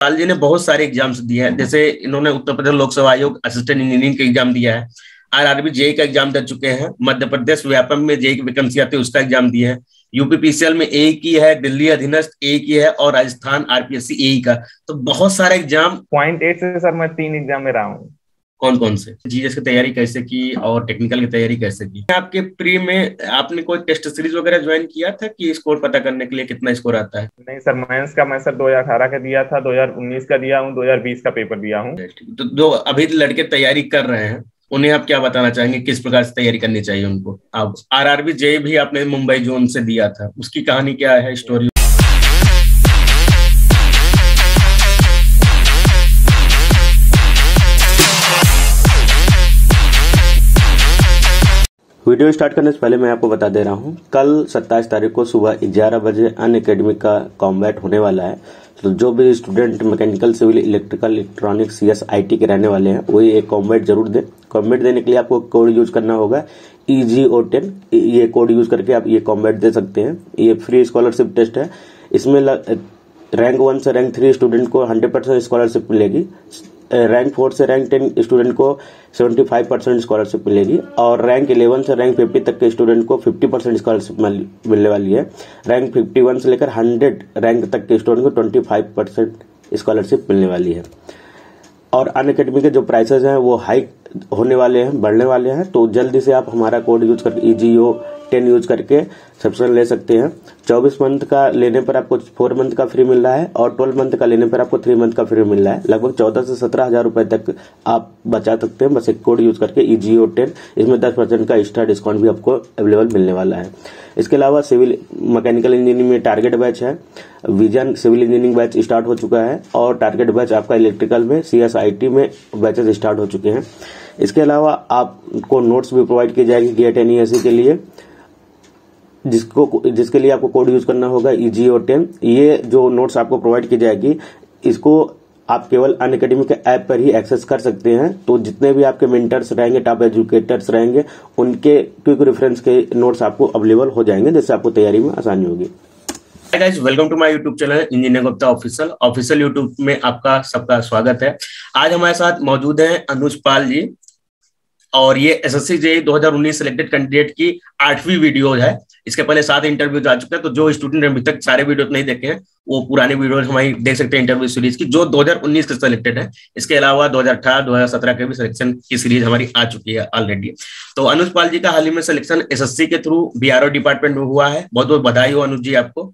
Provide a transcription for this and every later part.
पाल जी ने बहुत सारे एग्जाम्स दिए हैं। जैसे इन्होंने उत्तर प्रदेश लोकसेवा आयोग असिस्टेंट इंजीनियरिंग का एग्जाम दिया है, आरआरबी जेई का एग्जाम दे चुके हैं, मध्य प्रदेश व्यापम में जेई की वैकेंसी आती है उसका एग्जाम दिए हैं, यूपी पीसीएल में एक ही है, दिल्ली अधीनस्थ एक ही है और राजस्थान आरपीएससी एक का। तो बहुत सारे एग्जाम। 0.8 से सर मैं 3 एग्जाम में रहा हूँ। कौन कौन से जीएस की तैयारी कैसे की और टेक्निकल की तैयारी कैसे की? आपके प्री में आपने कोई टेस्ट सीरीज वगैरह ज्वाइन किया था कि स्कोर पता करने के लिए कितना स्कोर आता है? नहीं सर, मेंस का मैं सर 2018 का दिया था, 2019 का दिया हूँ, 2020 का पेपर दिया हूँ। तो जो अभी लड़के तैयारी कर रहे हैं उन्हें आप क्या बताना चाहेंगे, किस प्रकार से तैयारी करनी चाहिए उनको? आप आरआरबी जेई भी आपने मुंबई जोन से दिया था, उसकी कहानी क्या है, स्टोरी? वीडियो स्टार्ट करने से पहले मैं आपको बता दे रहा हूं, कल 27 तारीख को सुबह 11 बजे अनअकैडमी का कॉम्बैट होने वाला है। तो जो भी student mechanical, civil, electrical, electronics, CS, IT के रहने वाले हैं वही एक कॉम्बैट जरूर दें। कॉम्बैट देने के लिए आपको कोड यूज करना होगा EGO10। ये कोड यूज करके आप ये कॉम्बैट दे सकते हैं। ये फ्री स्कॉलरशिप टेस्ट है। इसमें रैंक 1 से रैंक 3 स्टूडेंट को 100% स्कॉलरशिप मिलेगी। रैंक 4 से रैंक 10 स्टूडेंट को 75% स्कॉलरशिप मिलेगी और रैंक 11 से रैंक 50 तक के स्टूडेंट को 50% स्कॉलरशिप मिलने वाली है। रैंक 51 से लेकर 100 रैंक तक के स्टूडेंट को 25% स्कॉलरशिप मिलने वाली है। और अनअकैडमी के जो प्राइसेस हैं वो हाई होने वाले हैं, बढ़ने वाले हैं। तो जल्दी से आप हमारा कोड यूज करके EGO10 यूज करके सब्सक्रिप्शन ले सकते हैं। 24 मंथ का लेने पर आपको 4 मंथ का फ्री मिल रहा है और 12 मंथ का लेने पर आपको 3 मंथ का फ्री मिल रहा है। लगभग 14 से 17 हजार रुपए तक आप बचा सकते हैं बस एक कोड यूज करके EGO10। इसमें 10% का एक्स्ट्रा डिस्काउंट भी आपको अवेलेबल मिलने वाला है। इसके अलावा सिविल मैकेनिकल इंजीनियरिंग में टारगेट बैच है, vision civil engineering batch start हो चुका है और टारगेट बैच आपका इलेक्ट्रिकल में, CS, IT में बैचेस स्टार्ट हो चुके हैं। इसके अलावा आपको नोट्स भी प्रोवाइड की जाएगी GATE NESE के लिए, जिसके लिए आपको कोड यूज करना होगा EGO10। ये जो नोट्स आपको प्रोवाइड की जाएगी इसको आप केवल अनअकैडमी के ऐप पर ही एक्सेस कर सकते हैं। तो जितने भी आपके मेंटर्स रहेंगे, टॉप एजुकेटर्स रहेंगे, उनके क्विक रेफरेंस के नोट्स आपको अवेलेबल हो जाएंगे, जिससे आपको तैयारी में आसानी होगी। Hi guys, welcome to my YouTube channel engineer Gupta official YouTube में आपका सबका स्वागत है। आज हमारे साथ मौजूद हैं अनुज पाल जी और ये SSC JEE 2019 सिलेक्टेड कैंडिडेट की 8वीं वीडियो है। इसके पहले 7 इंटरव्यू आ चुके हैं। तो जो स्टूडेंट अभी तक सारे वीडियो नहीं देखे हैं वो पुराने वीडियो हमारी देख सकते हैं इंटरव्यू सीरीज की, जो 2019 के सिलेक्टेड है। इसके अलावा 2018 2017 के भी सिलेक्शन की सीरीज हमारी आ चुकी है ऑलरेडी। तो अनुज पाल जी का हाल ही में सिलेक्शन SSC के थ्रू BRO डिपार्टमेंट में हुआ है। बहुत बहुत बधाई हो अनुज जी आपको।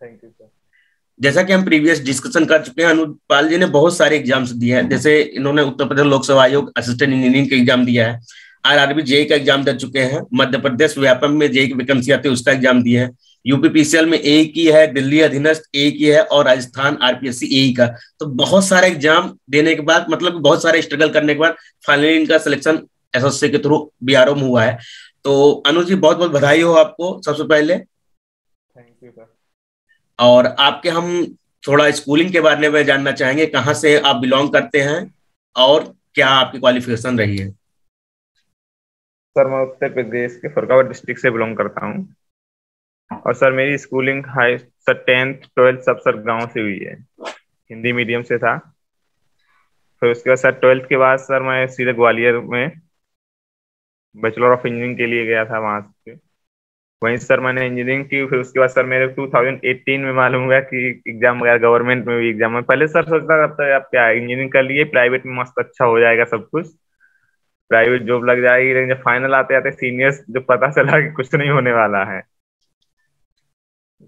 Thank you sir. जैसा कि हम प्रीवियस डिस्कशन कर चुके हैं, अनुपाल जी ने बहुत सारे एग्जाम्स दिए हैं। जैसे इन्होंने उत्तर प्रदेश लोकसेवा आयोग असिस्टेंट इंजीनियरिंग का एग्जाम दिया है, आरआरबी जेई का एग्जाम दे चुके हैं, मध्य प्रदेश व्यापम में जेई की वैकेंसी आती है उसका एग्जाम दिए हैं, यूपी पीसीएल में एक ही है, दिल्ली अधीनस्थ एक ही है और राजस्थान आरपीएससी एक का। तो बहुत सारे एग्जाम देने के बाद, मतलब बहुत सारे स्ट्रगल करने के बाद फाइनली इनका सिलेक्शन SSC के थ्रू BRO में हुआ है। तो अनुज जी बहुत बहुत बधाई हो आपको सबसे पहले। Thank you sir. और आपके हम थोड़ा स्कूलिंग के बारे में जानना चाहेंगे, कहाँ से आप बिलोंग करते हैं और क्या आपकी क्वालिफिकेशन रही है? सर मैं उत्तर प्रदेश के फरुखाबाद डिस्ट्रिक्ट से बिलोंग करता हूँ और सर मेरी schooling high sir 10th 12th सब सर गांव से हुई है, हिंदी मीडियम से था। फिर उसके बाद सर 12th के बाद सर मैं सीधे ग्वालियर में बैचलर ऑफ इंजीनियरिंग के लिए गया था। वहाँ से वहीं सर मैंने इंजीनियरिंग की। फिर उसके बाद सर मेरे 2018 में मालूम हुआ कि एग्जाम वगैरह गवर्नमेंट में भी एग्जाम है। पहले सर सोचता था अब आप क्या इंजीनियरिंग कर लिए, प्राइवेट में मस्त अच्छा हो जाएगा, सब कुछ प्राइवेट जॉब लग जाएगी। लेकिन जब फाइनल आते आते सीनियर्स जो पता चला कि कुछ नहीं होने वाला है।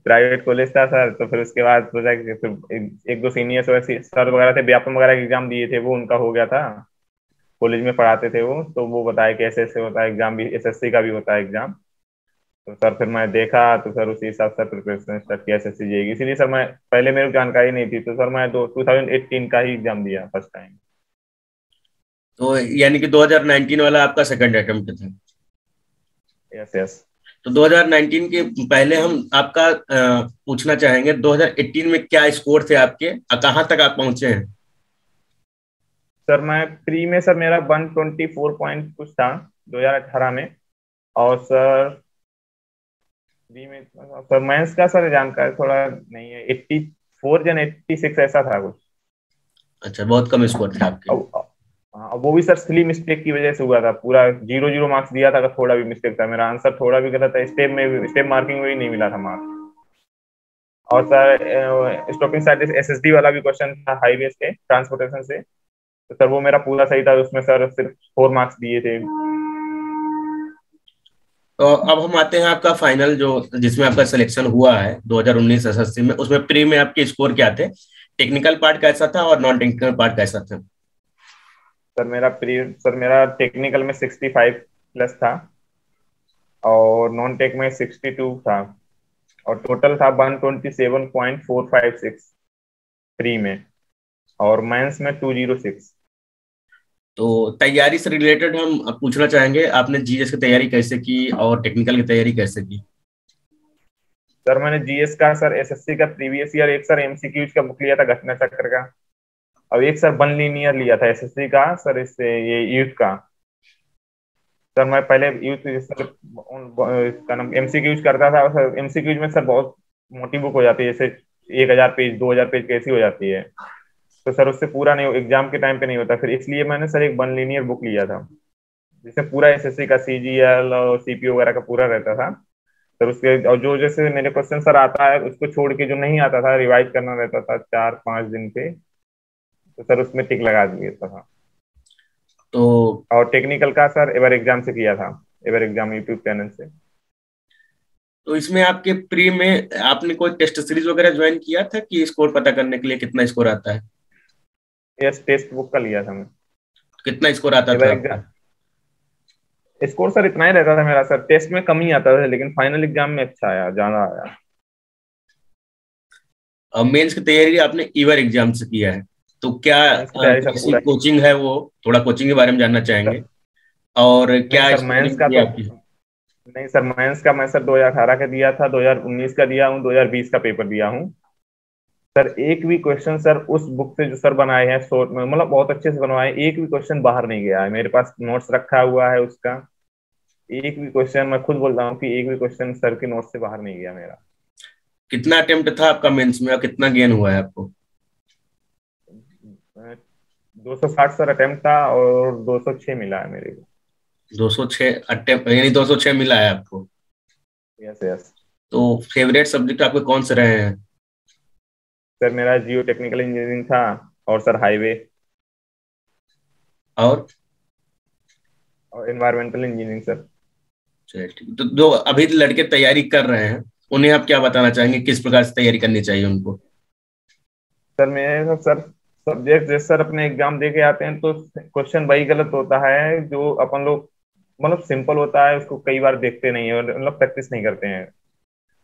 प्राइवेट कॉलेज था सर, तो फिर उसके बाद सोचा कि फिर एक दो सीनियर्स सर वगैरह थे, व्यापम वगैरह के एग्जाम दिए थे, वो उनका हो गया था, कॉलेज में पढ़ाते थे वो, तो वो बताया कि ऐसे ऐसे होता है एग्जाम भी, SSC का भी होता है एग्जाम। तो सर फिर मैं देखा तो सर उसी हिसाब से प्रिपरेशन स्टार्ट किया SSC JEE। इसीलिए सर मैं पहले मेरे को जानकारी नहीं थी, तो सर मैं 2018 का ही एग्जाम दिया फर्स्ट टाइम। तो यानी कि 2019 वाला आपका सेकंड अटेम्प्ट था? Yes yes. तो 2019 के पहले हम आपका पूछना चाहेंगे 2018 में क्या स्कोर थे आपके और कहाँ तक आप पहुंचे हैं? सर मैं प्री में सर मेरा 124 पॉइंट कुछ था 2018 में, और सर बी में सर मेंस का सर जानकारी थोड़ा नहीं है, 486 ऐसा था कुछ। अच्छा, बहुत कम स्कोर थे आपके। अब वो भी सर सिली मिस्टेक की वजह से हुआ था, पूरा 0 0 मार्क्स दिया था अगर थोड़ा भी मिस्टेक था, मेरा आंसर थोड़ा भी गलत है, स्टेप मार्किंग में भी नहीं मिला था मार्क्स। और सर स्टॉकिंग साइड एसएसडी वाला भी क्वेश्चन था हाईवे के ट्रांसपोर्टेशन से, तो सर वो मेरा पूरा सही था, उसमें सर सिर्फ 4 मार्क्स दिए थे। तो अब हम आते हैं आपका फाइनल जो जिसमें आपका सिलेक्शन हुआ है 2019 एसएससी में, उसमें प्री में आपके स्कोर क्या थे, टेक्निकल पार्ट कैसा था और नॉन टेक्निकल पार्ट कैसा था? सर मेरा टेक्निकल में 65+ था, और नॉन टेक में 62 था, और टोटल था 127.456 प्री में, और मेंस में 206। तो तैयारी से रिलेटेड हम अब पूछना चाहेंगे, आपने जीएस की तैयारी कैसे की और टेक्निकल की तैयारी कैसे की? सर मैंने जीएस का सर एसएससी का प्रीवियस ईयर एक सर एमसीक्यूज का बुक लिया था घटना चक्र का, और एक सर वन लीनियर लिया था एसएससी का सर, इससे ये यूथ का। सर मैं पहले यूथ सर इसका नाम एमसीक्यूज करता था, और सर एमसीक्यूज में सर बहुत मोटी बुक हो जाती है, जैसे 1000 पेज 2000 पेज कैसी हो जाती है, तो सर उससे पूरा नहीं, एग्जाम के टाइम पे नहीं होता, फिर इसलिए मैंने सर एक वन लीनियर बुक लिया था, जिसमें पूरा एसएससी का सीजीएल और सीपीओ वगैरह का पूरा रहता था। सर उसके और जो जैसे मेरे क्वेश्चन सर आता है उसको छोड़ के जो नहीं आता था रिवाइज करना रहता था 4 5 दिन पे, तो सर उसमें टिक लगा देता था। तो और टेक्निकल का सर एवर एग्जाम से किया था, एवर एग्जाम यूट्यूब चैनल से। तो इसमें आपके प्री में आपने कोई टेस्ट सीरीज वगैरह ज्वाइन किया था कि स्कोर पता करने के लिए कितना स्कोर आता है? यस, टेस्ट बुक का लिया था मैं। कितना स्कोर आता था एवर आपका? एग्जाम स्कोर सर इतना ही रहता था मेरा, सर टेस्ट में कम ही आता था, लेकिन फाइनल एग्जाम में अच्छा आया, ज्यादा आया। और मेंस की तैयारी आपने ईवर एग्जाम से किया है, तो क्या मेंस की तैयारी सर कैसी पूरा। कोचिंग है वो, थोड़ा कोचिंग के बारे में जानना चाहेंगे, सर, और नहीं क्या सर मेंस स्कोरिंग का थी तो, आपकी? नहीं सर मेंस का मैं सर 2018 का दिया था, 2019 का दिया हूँ, 2020 का पेपर दिया हूँ। सर एक भी क्वेश्चन सर उस बुक से जो सर बनाए हैं शॉर्ट में, मतलब बहुत अच्छे से बनवाए हैं, एक भी क्वेश्चन बाहर नहीं गया है, मेरे पास नोट्स रखा हुआ है उसका। एक भी क्वेश्चन मैं खुद बोल रहा हूँ कि एक भी क्वेश्चन सर के नोट से बाहर नहीं गया मेरा। कितना अटेम्प्ट था आपका मेंस में और कितना गेन हुआ है आपको? 260 सर अटेम्प्ट था, और 206 मिला है मेरे को। 206 अटेम्प्ट, यानी 206 मिला है आपको। Yes yes. तो फेवरेट सब्जेक्ट आपके कौन से रहे हैं? सर मेरा जियो टेक्निकल इंजीनियरिंग था, और सर हाईवे, और और एनवायरमेंटल इंजीनियरिंग सर। चलिए ठीक। तो जो अभी लड़के तैयारी कर रहे हैं उन्हें आप क्या बताना चाहेंगे, किस प्रकार से तैयारी करनी चाहिए उनको? सर मेरे सर सब्जेक्ट जैसे सर अपने एग्जाम दे के आते हैं तो क्वेश्चन वही गलत होता है जो अपन लोग, मतलब सिंपल होता है उसको कई बार देखते नहीं है, और मतलब प्रैक्टिस नहीं करते हैं।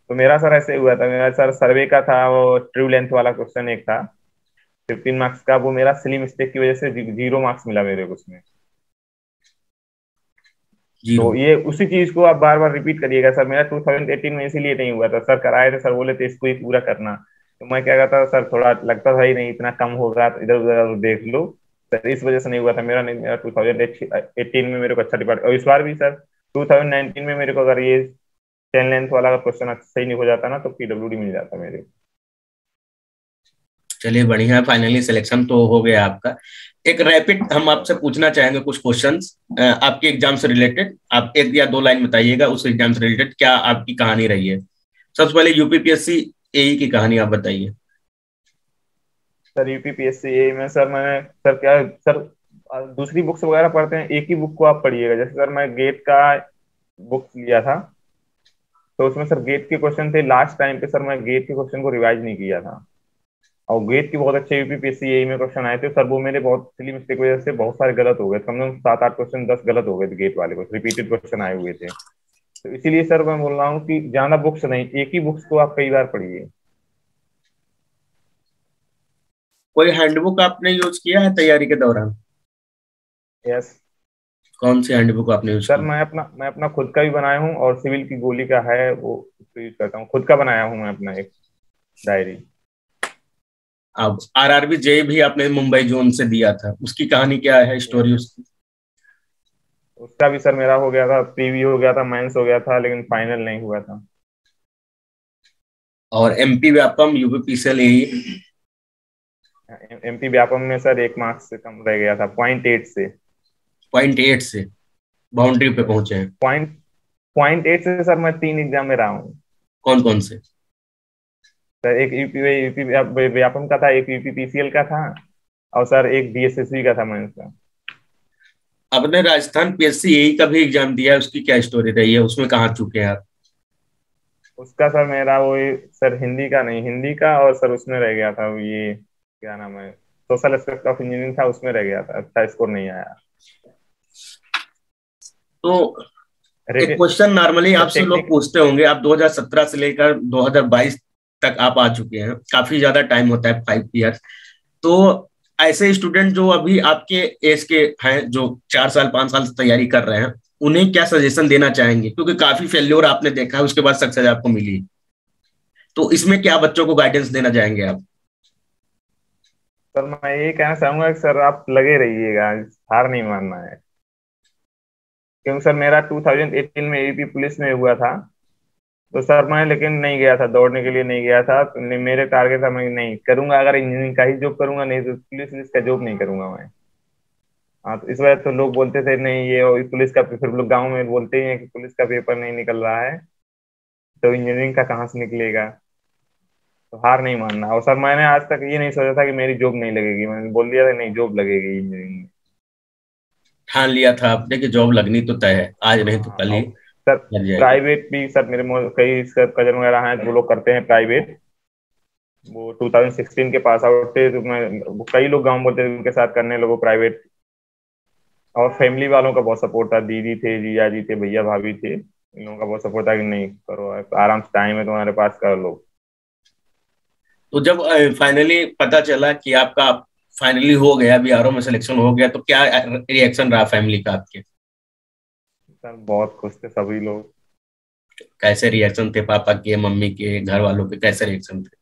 तो मेरा सर ऐसे हुआ था, मेरा सर सर्वे का था, वो ट्रू लेंथ वाला क्वेश्चन एक था 15 मार्क्स का, वो मेरा सिली मिस्टेक की वजह से 0 मार्क्स मिला मेरे को उसमें। जीरो? तो ये उसी चीज को आप बार बार रिपीट करिएगा सर, मेरा 2018 में इसीलिए नहीं हुआ था, सर कराए थे, सर बोले थे इसको ही पूरा करना, तो मैं क्या करता था सर, थोड़ा लगता था ही नहीं इतना कम होगा तो इधर उधर देख लो, सर इस वजह से नहीं हुआ था मेरा। नहीं, मेरा 2018 में मेरे को अच्छा डिपार्ट, और इस बार भी सर 2019 में मेरे को अगर ये 10 लेंथ वाला क्वेश्चन सही नहीं हो जाता ना तो पीडब्ल्यूडी मिल जाता मेरे को। चलिए बढ़िया है, फाइनली सिलेक्शन तो हो गया आपका। एक रैपिड हम आपसे पूछना चाहेंगे कुछ क्वेश्चंस आपके एग्जाम से रिलेटेड, आप एक या दो लाइन बताइएगा उस एग्जाम से रिलेटेड क्या आपकी कहानी रही है। सबसे पहले यूपीपीएससी एई की कहानी आप बताइए। सर यूपीपीएससी ए में सर मैं सर क्या सर दूसरी बुक्स वगैरह पढ़ते हैं, एक ही बुक को आप पढ़िएगा, जैसे सर मैं गेट का बुक लिया था, तो उसमें सर गेट के क्वेश्चन थे, लास्ट टाइम पे सर मैं गेट के क्वेश्चन को रिवाइज नहीं किया था, और गेट के बहुत अच्छे यूपीपीएससी एई में क्वेश्चन आए थे सर, वो मेरे बहुत सिली मिस्टेक की वजह से बहुत सारे गलत हो गए, कम से कम 7 8 क्वेश्चन 10 गलत हो गए थे गेट वाले को, रिपीटेड क्वेश्चन आए हुए थे। तो इसीलिए सर मैं बोल रहा हूँ कि ज्यादा बुक्स नहीं, एक ही बुक्स को आप कई बार पढ़िए। कोई हैंडबुक आपने यूज किया है तैयारी के दौरान? यस कौन सी हैंडबुक आपने यूज सर, की? मैं अपना खुद का भी बनाया हूँ, और सिविल की गोली का है वो, उसको यूज करता हूँ, खुद का बनाया हूँ मैं अपना एक डायरी। अब आरआरबी जेई भी आपने मुंबई जोन से दिया था, उसकी कहानी क्या है, स्टोरी उसकी? उसका भी सर मेरा हो गया था, प्रीव्यू हो गया था, मेंस हो गया था, लेकिन फाइनल नहीं हुआ था। और एमपी व्यापम यूपीपीसीएल यही एमपी व्यापम में सर 1 मार्क्स से कम रह गया था, 0.8 से। 0.8 से बाउंड्री पे पहुंचे हैं। 0.8 से सर मैं 3 एग्जाम में रहा हूँ। कौन कौन से? सर एक यूपी व्यापम का था, एक यूपीपीसीएल का था, और सर एक डीएसएसबी का था मेंस का। आपने राजस्थान पीएससी यही का भी एग्जाम दिया है, उसकी क्या स्टोरी रही है, उसमें कहाँ चुके हैं आप? उसका सर मेरा वो सर हिंदी का नहीं, हिंदी का, और सर उसमें रह गया था ये क्या नाम है, सोशल एस्पेक्ट ऑफ इंजीनियरिंग था, उसमें रह गया था, अच्छा स्कोर नहीं आया। तो एक रिटेन क्वेश्चन नॉर्मली सर आपसे लोग टेक्निक पूछते होंगे, आप 2017 से लेकर 2022 तक आप आ चुके हैं, काफी ज्यादा टाइम होता है, 5 ईयर। तो ऐसे स्टूडेंट जो अभी आपके एज के हैं, जो 4 साल 5 साल से तैयारी कर रहे हैं, उन्हें क्या सजेशन देना चाहेंगे? क्योंकि काफी फेल्योर आपने देखा है, उसके बाद सक्सेस आपको मिली, तो इसमें क्या बच्चों को गाइडेंस देना चाहेंगे आप? सर मैं ये कहना चाहूंगा कि सर आप लगे रहिएगा, हार नहीं मानना है। क्योंकि सर मेरा 2018 में एबीपी पुलिस में हुआ था, तो सर मैं लेकिन नहीं गया था, दौड़ने के लिए नहीं गया था, तो मेरे टारगेट था मैं नहीं करूंगा, अगर इंजीनियरिंग का ही जॉब करूंगा, नहीं तो पुलिस का जॉब नहीं करूंगा मैं। हाँ, तो इस वजह से तो लोग बोलते थे नहीं ये और पुलिस का, फिर लोग गाँव में बोलते ही हैं कि पुलिस का पेपर नहीं निकल रहा है, तो इंजीनियरिंग का कहाँ से निकलेगा। तो हार नहीं मानना। और सर मैंने आज तक ये नहीं सोचा था कि मेरी जॉब नहीं लगेगी, मैंने बोल दिया था नहीं जॉब लगेगी इंजीनियरिंग में। ठान लिया था आपने कि जॉब लगनी तो तय है, आज नहीं तो हाँ, कल ही और सर लग जाएगी। प्राइवेट भी सर मेरे कई सर कजन वगैरह हैं जो लोग करते हैं प्राइवेट, वो 2016 के पास आउट थे, तो मैं कई लोग गाँव बोलते थे उनके साथ करने लोगों प्राइवेट। और फैमिली वालों का बहुत सपोर्ट था, दीदी थे, जीजा जी थे, भैया भाभी थे, इन लोगों का बहुत सपोर्ट था कि नहीं करो, आराम से टाइम है तुम्हारे पास, कर लो। तो जब फाइनली पता चला कि आपका फाइनली हो गया, बीआरओ में सिलेक्शन हो गया, तो क्या रिएक्शन रहा फैमिली का आपके? सर बहुत खुश थे सभी लोग। कैसे रिएक्शन थे पापा के, मम्मी के, घर वालों के, कैसे रिएक्शन थे?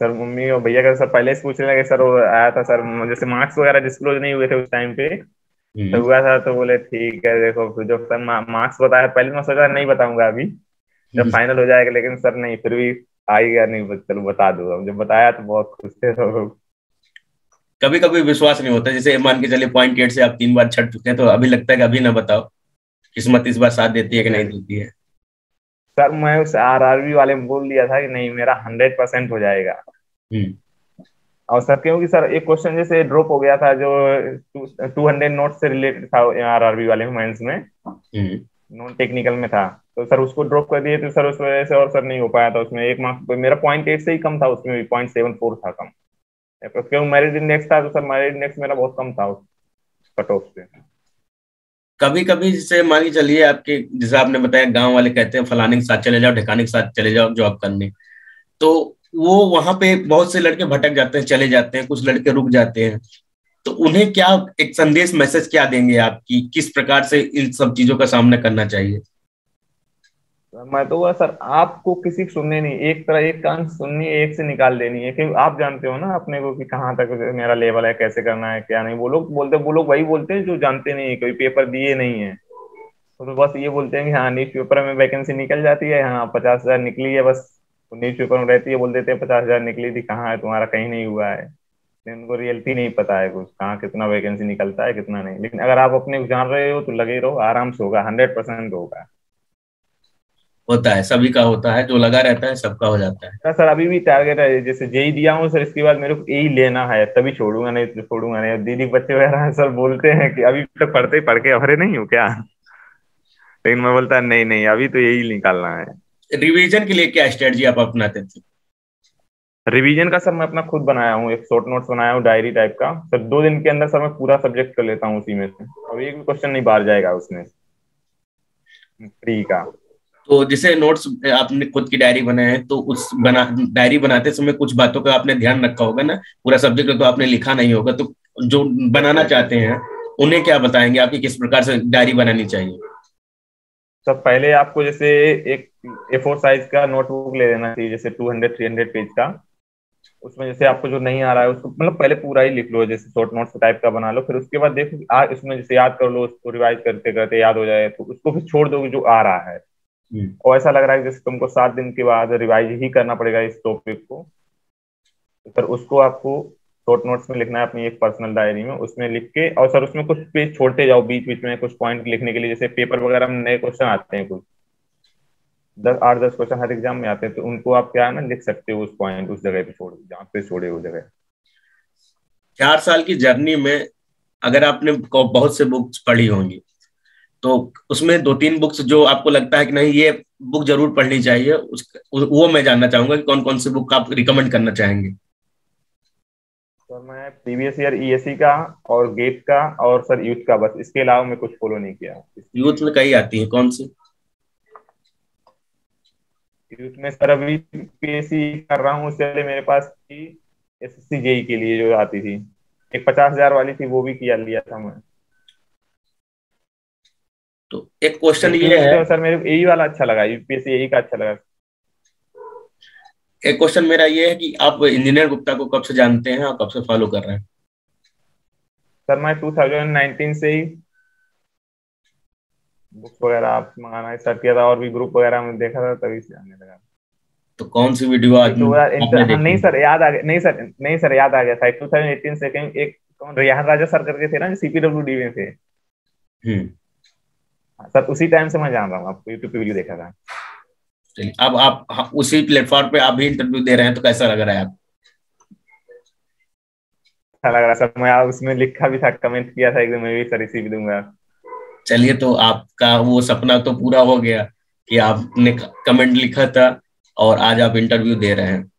सर मम्मी और भैया का सर पहले से पूछने लगे, सर वो आया था सर, जैसे मार्क्स वगैरह डिस्क्लोज नहीं हुए थे उस टाइम पे, तो हम्म। हुआ था, तो बोले ठीक है देखो, फिर जब सर मार्क्स बताया, पहले मैं सोचा नहीं बताऊंगा अभी, जब फाइनल हो जाएगा, लेकिन सर नहीं, फिर भी आ ही गया, नहीं चलो बता दो। अब जब बताया तो बहुत खुश थे सब लोग। कभी कभी विश्वास नहीं होता, जैसे मान के चलिए 0.8 से आप 3 बार छट चुके हैं, तो अभी लगता है कि अभी ना बताओ, किस्मत इस बार साथ देती है कि नहीं देती है? सर मैं उस आरआरबी वाले में बोल दिया था कि नहीं मेरा 100% हो जाएगा। हम्म। और सर क्योंकि सर एक क्वेश्चन जैसे ड्रॉप हो गया था जो 200 नोट से रिलेटेड था आरआरबी वाले मेंस में, हम्म। नॉन टेक्निकल में था, तो सर उसको ड्रॉप कर दिए, तो सर उस वजह से और सर नहीं हो पाया था उसमें, 1 मार्क्स मेरा 0.8 से ही कम था, उसमें भी 0.74 था कम। तो क्योंकि मेरिट इंडेक्स था, तो सर मेरिट इंडेक्स मेरा बहुत कम था उस कट ऑफ से। कभी कभी जैसे मान के चलिए आपके, जैसे आपने बताया गांव वाले कहते हैं फलाने के साथ चले जाओ, ढिकाने के साथ चले जाओ जॉब करने, तो वो वहां पे बहुत से लड़के भटक जाते हैं, चले जाते हैं, कुछ लड़के रुक जाते हैं, तो उन्हें क्या एक संदेश मैसेज क्या देंगे आप कि किस प्रकार से इन सब चीजों का सामना करना चाहिए? मैं तो वो सर आपको किसी की सुननी नहीं, एक तरह एक कान सुननी है, एक से निकाल देनी है, क्योंकि आप जानते हो ना अपने को कि कहाँ तक मेरा लेवल है, कैसे करना है क्या नहीं। वो लोग वही बोलते हैं जो जानते नहीं है, कोई पेपर दिए नहीं है, तो बस ये बोलते हैं कि हाँ न्यूज पेपर में वैकेंसी निकल जाती है, हाँ 50,000 निकली है बस, न्यूज पेपर में रहती है, बोल देते हैं 50,000 निकली थी, कहाँ है तुम्हारा, कहीं नहीं हुआ है। लेकिन उनको रियलिटी नहीं पता है कुछ, कहाँ कितना वैकेंसी निकलता है कितना नहीं। लेकिन अगर आप अपने को जान रहे हो तो लगे रहो, आराम से होगा, 100% होगा। होता है, सभी का होता है, जो लगा रहता है सबका हो जाता है। हाँ सर, अभी भी टारगेट है, जैसे जेई दिया हूँ सर, इसके बाद मेरे को यही लेना है, तभी छोड़ूंगा, नहीं तो छोड़ूंगा नहीं। दीदी बच्चे वगैरह हैं सर, बोलते हैं कि अभी तक पढ़ते ही पढ़ के अभरे नहीं हो क्या, लेकिन मैं बोलता नहीं नहीं अभी तो यही निकालना है। रिवीजन के लिए क्या स्ट्रेटजी आप अपनाते थे? रिवीजन का सर मैं अपना खुद बनाया हूँ, एक शॉर्ट नोट्स बनाया हूँ डायरी टाइप का सर, 2 दिन के अंदर सर मैं पूरा सब्जेक्ट कर लेता हूँ उसी में से, और एक भी क्वेश्चन नहीं बाहर जाएगा उसमें फ्री का। तो जैसे नोट्स आपने खुद की डायरी बनाए हैं, तो उस डायरी बनाते समय कुछ बातों का आपने ध्यान रखा होगा ना, पूरा सब्जेक्ट तो आपने लिखा नहीं होगा, तो जो यस बनाना यस यस। चाहते हैं उन्हें क्या बताएंगे आपकी किस प्रकार से डायरी बनानी चाहिए? सर पहले आपको जैसे एक A4 साइज का नोटबुक ले लेना चाहिए, जैसे 200-300 पेज का। उसमें जैसे आपको जो नहीं आ रहा है उसको मतलब पहले पूरा ही लिख लो, जैसे शॉर्ट नोट्स टाइप का बना लो, फिर उसके बाद देखो उसमें जैसे याद कर लो, उसको रिवाइज करते करते याद हो जाए, तो उसको फिर छोड़ दो जो आ रहा है। और ऐसा लग रहा है जैसे तुमको 7 दिन के बाद रिवाइज ही करना पड़ेगा इस टॉपिक को। तो सर उसको आपको शॉर्ट नोट्स में लिखना है अपनी एक पर्सनल डायरी में, उसमें लिख के, और सर उसमें कुछ पेज छोड़ते जाओ बीच बीच में कुछ पॉइंट लिखने के लिए। जैसे पेपर वगैरह में नए क्वेश्चन आते हैं, कुछ 8-10 क्वेश्चन हर एग्जाम में आते हैं, तो उनको आप क्या है ना लिख सकते हो उस पॉइंट, उस जगह पे छोड़, जहाँ पे छोड़े वो जगह। 4 साल की जर्नी में अगर आपने बहुत से बुक्स पढ़ी होंगी, तो उसमें 2-3 बुक्स जो आपको लगता है कि नहीं ये बुक जरूर पढ़नी चाहिए, वो मैं जानना चाहूंगा कि कौन कौन सी बुक आप रिकमेंड करना चाहेंगे। सर मैं प्रीवियस ईयर ईएससी का और गेट का और सर यूथ का, बस इसके अलावा मैं कुछ फॉलो नहीं किया। यूथ में कई आती है, कौन सी? यूथ में सर अभी पीएससी कर रहा हूँ, उससे पहले मेरे पास थी एसएससी जेई के लिए जो आती थी, एक 50,000 वाली थी, वो भी किया लिया था मैं। तो एक क्वेश्चन यूपी ये में है, तो सर मेरे को यही वाला अच्छा लगा, यूपीएससी यही का अच्छा लगा। एक क्वेश्चन मेरा ये है कि आप इंजीनियर गुप्ता को कब से जानते हैं और कब से फॉलो कर रहे हैं? सर मैं 2019 से ही बुक्स वगैरह आप मंगाना स्टार्ट किया था, और भी ग्रुप वगैरह में देखा था, तभी से आने लगा। तो कौन सी वीडियो ये आज आपने हाँ, नहीं देखी? सर याद आ गया, नहीं सर याद आ गया था, 2018 से कहीं एक कौन रेहान राजा सर करके थे ना, जो सीपीडब्ल्यूडी में थे। हम्म। हाँ, सर उसी टाइम से मैं जान रहा हूँ, आपको यूट्यूब पे वीडियो देखा था। चलिए, अब आप उसी प्लेटफॉर्म पे आप भी इंटरव्यू दे रहे हैं, तो कैसा लग रहा है आप? अच्छा लग रहा सर, मैं उसमें लिखा भी था, कमेंट किया था एकदम, मैं भी सर इसी भी दूंगा। चलिए, तो आपका वो सपना तो पूरा हो गया कि आपने कमेंट लिखा था और आज आप इंटरव्यू दे रहे हैं।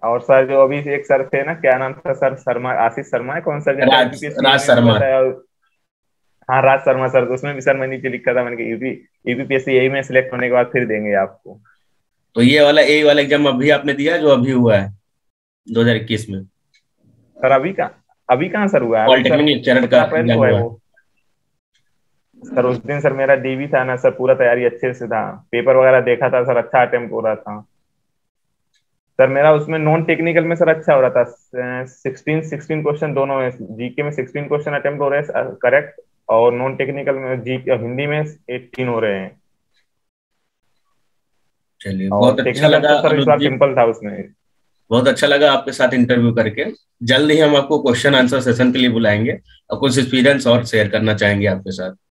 और सर जो अभी एक सर थे ना, क्या नाम था सर, शर्मा, आशीष शर्मा है कौन सर, जिनका यूपीपीएससी राज में हुआ शर्मा। था। हाँ राज शर्मा सर, तो उसमें भी सर मैं नीचे लिखा था, मैंने कहा यूपीपीएससी यही में सिलेक्ट होने के बाद फिर देंगे आपको। तो ये वाला एग्जाम अभी आपने दिया, जो अभी हुआ है 2021 में? सर अभी कहाँ सर हुआ है, अभी सर पॉलिटेक्निक लेक्चरर का 17 अप्रैल एग्जाम को है हुआ है। वो। सर उस दिन सर मेरा डीवी था ना सर, पूरा तैयारी अच्छे से था, पेपर वगैरह देखा था सर, अच्छा अटेम्प्ट हो रहा था सर मेरा। उसमें नॉन टेक्निकल में सर अच्छा हो रहा था, 16 क्वेश्चन दोनों में, जीके में 16 क्वेश्चन अटेम्प्ट हो रहे हैं करेक्ट, और नॉन टेक्निकल में जी हिंदी में 18 हो रहे हैं। चलिए, और बहुत अच्छा टेक्निकल लगा तो सर इस अनुज बार जी। सिंपल था उसमें। बहुत अच्छा लगा आपके साथ इंटरव्यू करके। जल्द ही हम आपको क्वेश्चन आंसर सेशन के लिए बुलाएंगे और कुछ एक्सपीरियंस और शेयर करना चाहेंगे आपके साथ।